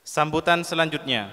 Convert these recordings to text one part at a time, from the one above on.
Sambutan selanjutnya,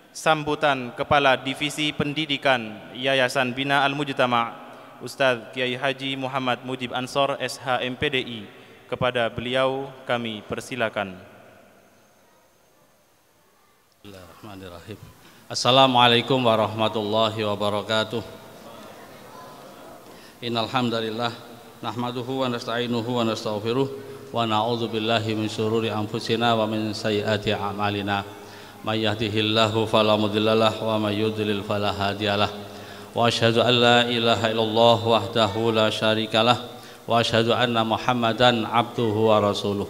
sambutan Kepala Divisi Pendidikan Yayasan Bina Al-Mujtama' Ustadz Kiai Haji Muhammad Mujib Ansor SH MPDI. Kepada beliau kami persilakan. Bismillahirrahmanirrahim. Assalamualaikum warahmatullahi wabarakatuh. Innal hamdalillah nahmaduhu wa nasta'inuhu wa nastaghfiruh wa na'udzu billahi min syururi anfusina wa min sayyiati a'malina. May yahdihillahu fala mudhillalah wa may yudlil fala hadiyalah. Wa asyhadu an la ilaha illallah wahdahu la syarikalah wa asyhadu anna Muhammadan abduhu wa rasuluh.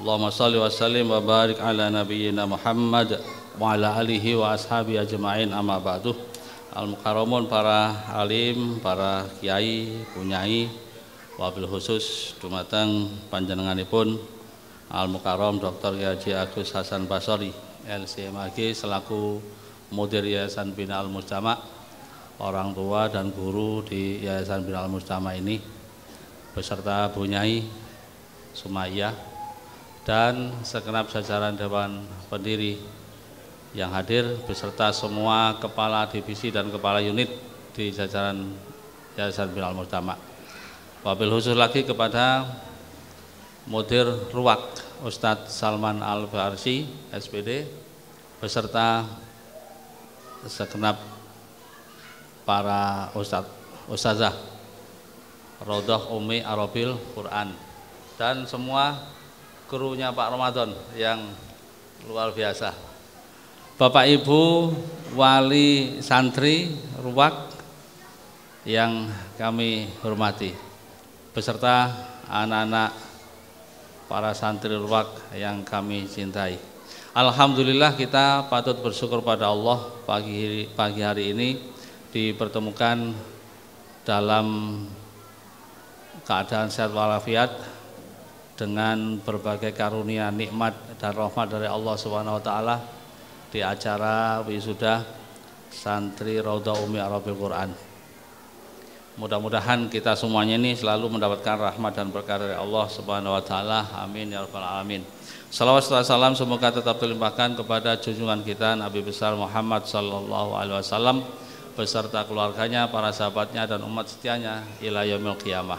Allahumma shalli wa sallim wa barik ala nabiyyina Muhammad wa ala alihi wa ashabi ajma'in, amma ba'du. Al-mukarramun, para alim, para kiai, punyai, wabil khusus dumateng panjenenganipun Al-Mukarram Dr. Haji Agus Hasan Basori LCMAG selaku Mudir Yayasan Bina Al-Mujtama', orang tua dan guru di Yayasan Bina Al-Mujtama' ini, beserta Bunyai Sumayyah dan segenap jajaran Dewan Pendiri yang hadir, beserta semua kepala divisi dan kepala unit di jajaran Yayasan Bina Al-Mujtama'. Wabil khusus lagi kepada Mudir Ruwak Ustadz Salman Al-Farsi SPD beserta segenap para ustazah Raudhah Umi Arabil Quran dan semua krunya Pak Ramadan yang luar biasa. Bapak Ibu wali santri Ruwak yang kami hormati, beserta anak-anak para santri Ruwak yang kami cintai. Alhamdulillah, kita patut bersyukur pada Allah pagi hari ini dipertemukan dalam keadaan sehat walafiat dengan berbagai karunia, nikmat dan rahmat dari Allah Subhanahu wa taala di acara wisuda santri Raudhah Umi Arabil Quran. Mudah-mudahan kita semuanya ini selalu mendapatkan rahmat dan berkah dari Allah Subhanahu wa taala. Amin ya rabbal alamin. Salawat serta salam semoga tetap terlimpahkan kepada junjungan kita Nabi besar Muhammad sallallahu alaihi wasallam beserta keluarganya, para sahabatnya dan umat setianya ila yaumil qiyamah.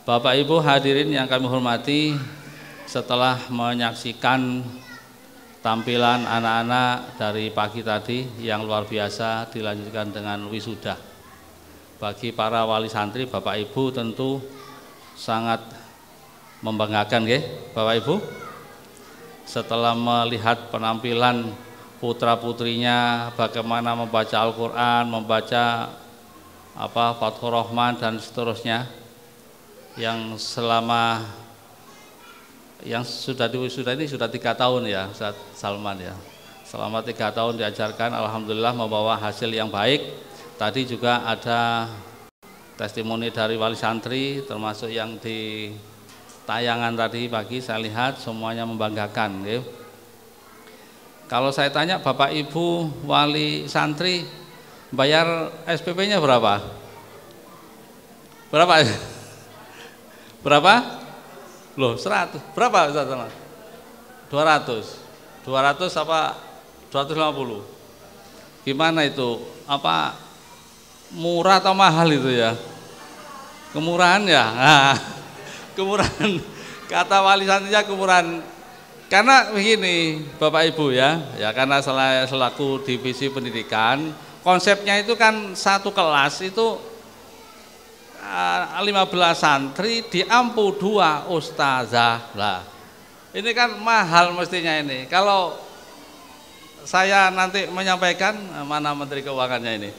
Bapak Ibu hadirin yang kami hormati, setelah menyaksikan tampilan anak-anak dari pagi tadi yang luar biasa dilanjutkan dengan wisuda, bagi para wali santri, Bapak Ibu tentu sangat membanggakan ya, Bapak Ibu. Setelah melihat penampilan putra-putrinya, bagaimana membaca Al-Quran, membaca Fathur Rahman dan seterusnya, yang sudah diwisuda ini sudah 3 tahun ya Ustaz Salman ya. Selama 3 tahun diajarkan, alhamdulillah membawa hasil yang baik. Tadi juga ada testimoni dari wali santri, termasuk yang di tayangan tadi pagi saya lihat semuanya membanggakan ya. Kalau saya tanya Bapak Ibu wali santri, bayar SPP-nya berapa? Berapa? Berapa? Loh, 100. Berapa Ustaz? 200. 200 apa 250? Gimana itu? Apa murah atau mahal itu ya? Kemurahan ya? Nah, kemurahan. Kata wali santrinya kemurahan. Karena begini Bapak Ibu ya, karena selaku divisi pendidikan, konsepnya itu kan satu kelas itu 15 santri diampu 2 ustazah lah. Ini kan mahal mestinya ini. Kalau saya nanti menyampaikan, mana Menteri Keuangannya ini,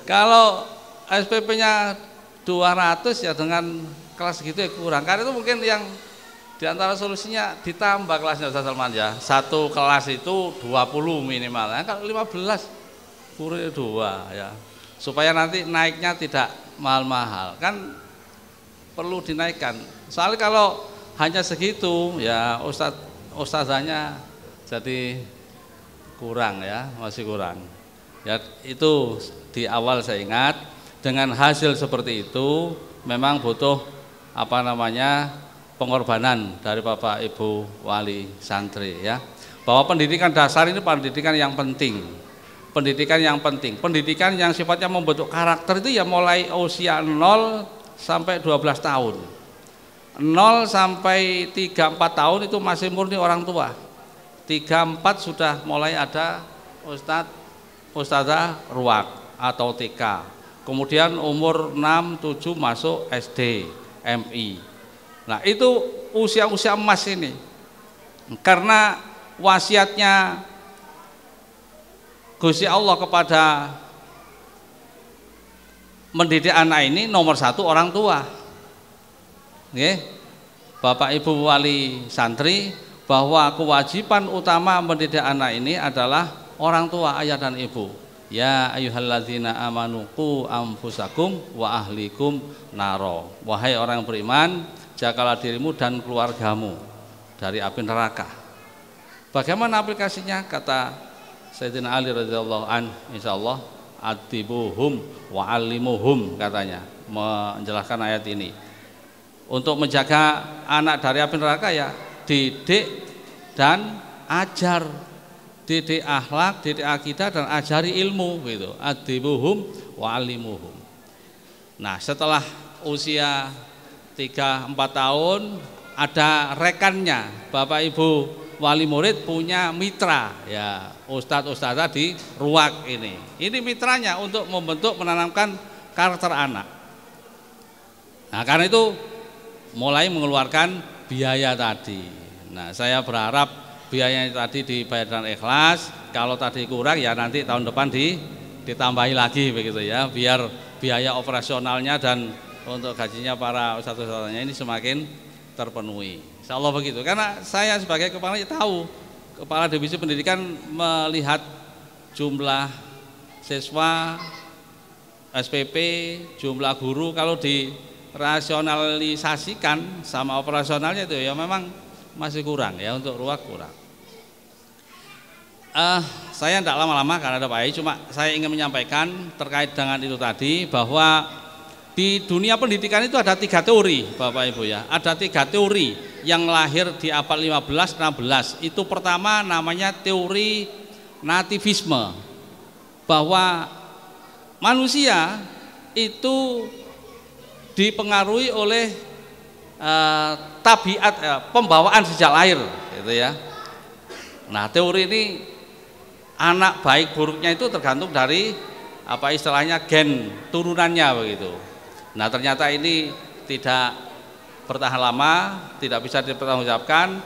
kalau SPP-nya 200 ya dengan kelas gitu ya kurang. Karena itu mungkin yang diantara solusinya ditambah kelasnya Ustaz Salman ya. Satu kelas itu 20 minimal. Nah, kalau 15 kurang 2 ya. Supaya nanti naiknya tidak mahal-mahal, kan perlu dinaikkan. Soalnya kalau hanya segitu ya ustazahnya jadi kurang ya, masih kurang. Ya itu di awal saya ingat, dengan hasil seperti itu memang butuh pengorbanan dari Bapak Ibu wali santri ya. bahwa pendidikan dasar ini pendidikan yang penting. Pendidikan yang penting, pendidikan yang sifatnya membentuk karakter itu ya mulai usia 0 sampai 12 tahun. 0 sampai 3-4 tahun itu masih murni orang tua. 3-4 sudah mulai ada ustadzah ruak atau TK. Kemudian umur 6-7 masuk SD, MI. Nah, itu usia-usia emas ini. Karena wasiatnya Gusti Allah kepada mendidik anak ini nomor 1 orang tua. Nggih. Bapak Ibu wali santri, bahwa kewajiban utama mendidik anak ini adalah orang tua, ayah dan ibu. Ya ayyuhalladzina amanu qu anfusakum wa ahlikum naro. Wahai orang yang beriman, jagalah dirimu dan keluargamu dari api neraka. Bagaimana aplikasinya? Kata Sayyidina Ali radhiyallahu an, insyaallah adibuhum wa allimuhum, katanya menjelaskan ayat ini. Untuk menjaga anak dari api neraka ya didik dan ajar, didik akhlak, didik akidah dan ajari ilmu gitu. Adibuhum wa allimuhum. Nah, setelah usia 3-4 tahun ada rekannya, Bapak Ibu wali murid punya mitra ya, ustadz-ustadzah di ruak ini. Ini mitranya untuk membentuk, menanamkan karakter anak. Nah, karena itu mulai mengeluarkan biaya tadi. Nah, saya berharap biayanya tadi dibayar dengan ikhlas. Kalau tadi kurang ya nanti tahun depan ditambahi lagi begitu ya, biar biaya operasionalnya dan untuk gajinya para ustadz-ustadznya ini semakin terpenuhi. Insyaallah begitu. Karena saya sebagai kepala tahu, kepala divisi pendidikan melihat jumlah siswa, SPP, jumlah guru, kalau dirasionalisasikan sama operasionalnya itu ya memang masih kurang ya, untuk ruak kurang. Saya tidak lama-lama karena ada Pak Ai, cuma saya ingin menyampaikan terkait dengan itu tadi, bahwa di dunia pendidikan itu ada 3 teori Bapak Ibu ya. Ada 3 teori yang lahir di abad 15-16. Itu pertama namanya teori nativisme, bahwa manusia itu dipengaruhi oleh tabiat, pembawaan sejak lahir gitu ya. Nah, teori ini anak baik buruknya itu tergantung dari apa istilahnya gen turunannya begitu. Nah, ternyata ini tidak bertahan lama, tidak bisa dipertanggungjawabkan,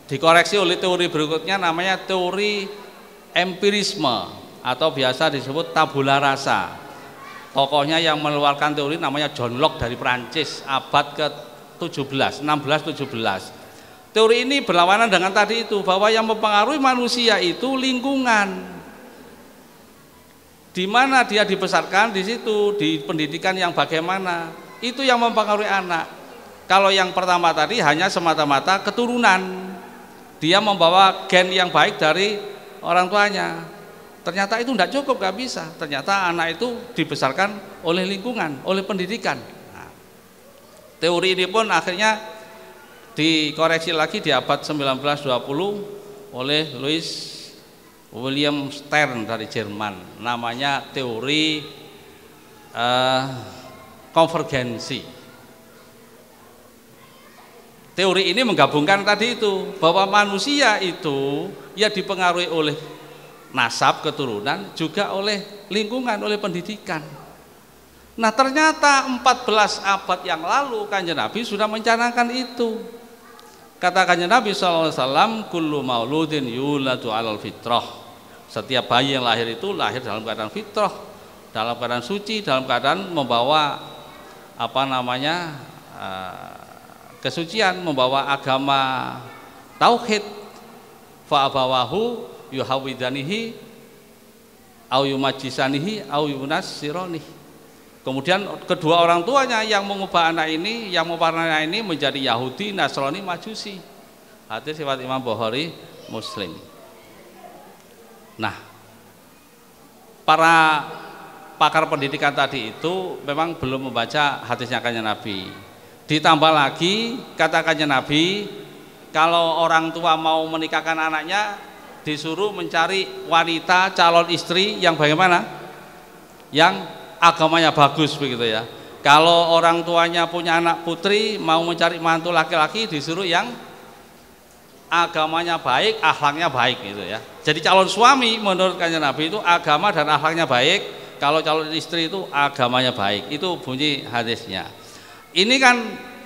dikoreksi oleh teori berikutnya namanya teori empirisme atau biasa disebut tabula rasa. Tokohnya yang mengeluarkan teori namanya John Locke dari Prancis, abad ke-17, 16-17. Teori ini berlawanan dengan tadi itu, bahwa yang mempengaruhi manusia itu lingkungan, di mana dia dibesarkan, di situ, di pendidikan yang bagaimana, itu yang mempengaruhi anak. Kalau yang pertama tadi hanya semata-mata keturunan, dia membawa gen yang baik dari orang tuanya. Ternyata itu tidak cukup, gak bisa. Ternyata anak itu dibesarkan oleh lingkungan, oleh pendidikan. Nah, teori ini pun akhirnya dikoreksi lagi di abad 1920 oleh Louis William Stern dari Jerman. Namanya teori konvergensi. Teori ini menggabungkan tadi itu, bahwa manusia itu ya dipengaruhi oleh nasab, keturunan, juga oleh lingkungan, oleh pendidikan. Nah, ternyata 14 abad yang lalu Kanjeng Nabi sudah mencanangkan itu. Kata Kanjeng Nabi SAW, kullu mauludin yuladu alal fitrah. Setiap bayi yang lahir itu lahir dalam keadaan fitrah, dalam keadaan suci, dalam keadaan membawa kesucian, membawa agama tauhid. Fa abawahu yuhawidanihi au yumajisanihi au yunassiranihi. Kemudian kedua orang tuanya yang mengubah anak ini, yang memparnanya ini menjadi Yahudi, Nasrani, Majusi. Hadis riwayat Imam Bukhari, Muslim. Nah, para pakar pendidikan tadi itu memang belum membaca hadisnya Kanjeng Nabi. Ditambah lagi katakannya Nabi, kalau orang tua mau menikahkan anaknya disuruh mencari wanita calon istri yang bagaimana? Yang agamanya bagus begitu ya. Kalau orang tuanya punya anak putri mau mencari mantu laki-laki disuruh yang agamanya baik, akhlaknya baik gitu ya. Jadi calon suami menurut kanjeng Nabi itu agama dan akhlaknya baik, kalau calon istri itu agamanya baik. Itu bunyi hadisnya. Ini kan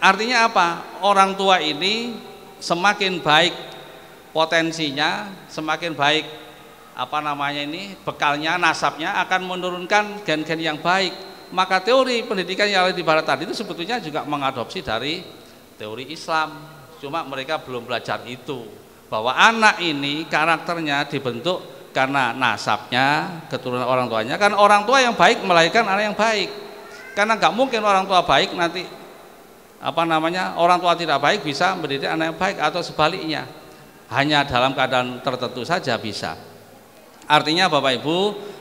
artinya apa? Orang tua ini semakin baik potensinya, semakin baik bekalnya, nasabnya akan menurunkan gen-gen yang baik. Maka teori pendidikan yang ada di barat tadi itu sebetulnya juga mengadopsi dari teori Islam. Cuma mereka belum belajar itu, bahwa anak ini karakternya dibentuk karena nasabnya, keturunan orang tuanya. Kan orang tua yang baik melahirkan anak yang baik. Karena nggak mungkin orang tua baik nanti orang tua tidak baik bisa mendidik anak yang baik, atau sebaliknya. Hanya dalam keadaan tertentu saja bisa. Artinya Bapak Ibu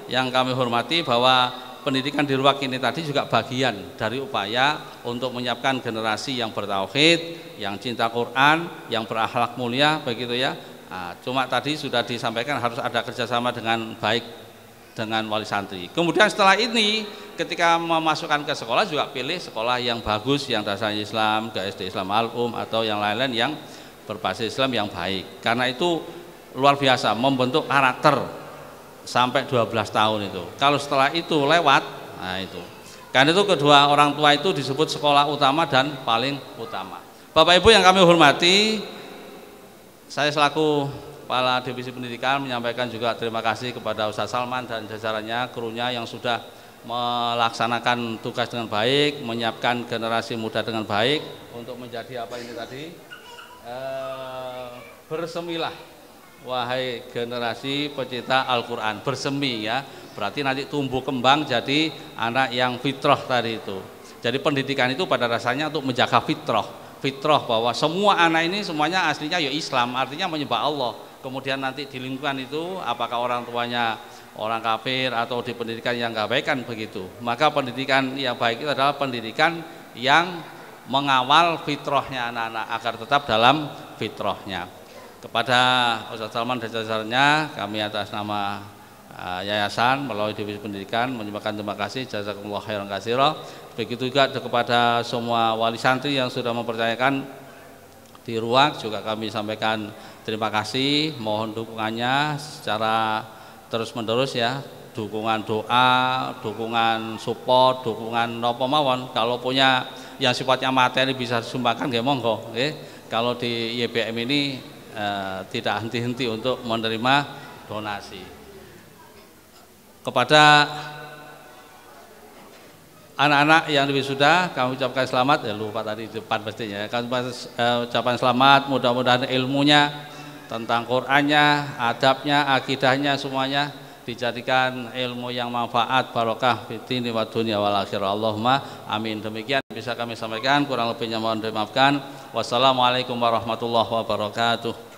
yang kami hormati, bahwa pendidikan di Ruwak ini tadi juga bagian dari upaya untuk menyiapkan generasi yang bertauhid, yang cinta Quran, yang berakhlak mulia begitu ya. Cuma tadi sudah disampaikan harus ada kerjasama dengan baik dengan wali santri. Kemudian setelah ini ketika memasukkan ke sekolah juga pilih sekolah yang bagus, yang dasarnya Islam, ke SD Islam Al-Um atau yang lain-lain yang berbasis Islam yang baik. Karena itu luar biasa membentuk karakter sampai 12 tahun itu. Kalau setelah itu lewat, nah itu. Karena itu kedua orang tua itu disebut sekolah utama dan paling utama. Bapak Ibu yang kami hormati, saya selaku Kepala Divisi Pendidikan menyampaikan juga terima kasih kepada Ustaz Salman dan jajarannya, krunya yang sudah melaksanakan tugas dengan baik, menyiapkan generasi muda dengan baik untuk menjadi bersemilah wahai generasi pecinta Al-Quran, bersemi ya, berarti nanti tumbuh kembang jadi anak yang fitrah tadi itu. Jadi pendidikan itu pada dasarnya untuk menjaga fitrah bahwa semua anak ini semuanya aslinya ya Islam, artinya menyembah Allah. Kemudian nanti di lingkungan itu apakah orang tuanya orang kafir atau di pendidikan yang gak baik kan begitu. Maka pendidikan yang baik itu adalah pendidikan yang mengawal fitrahnya anak-anak agar tetap dalam fitrahnya. Kepada Ustaz Salman dan jajarannya, kami atas nama yayasan melalui Divisi Pendidikan menyampaikan terima kasih, jazakumullah khairan katsira. Begitu juga kepada semua wali santri yang sudah mempercayakan di Ruwak, juga kami sampaikan terima kasih, mohon dukungannya secara terus-menerus ya, dukungan doa, dukungan support, dukungan napa mawon. Kalau punya yang sifatnya materi bisa disumbangkan nggih monggo nggih. Kalau di YBM ini tidak henti-henti untuk menerima donasi. Kepada anak-anak yang wisuda kami ucapkan selamat, ya lupa tadi di depan pastinya. Kami ucapkan selamat, mudah-mudahan ilmunya tentang Qur'annya, adabnya, akidahnya semuanya dijadikan ilmu yang manfaat, barokah fid-dini wad dunya wal akhirah. Allahumma amin. Demikian bisa kami sampaikan, kurang lebihnya mohon dimaafkan. Wassalamualaikum warahmatullahi wabarakatuh.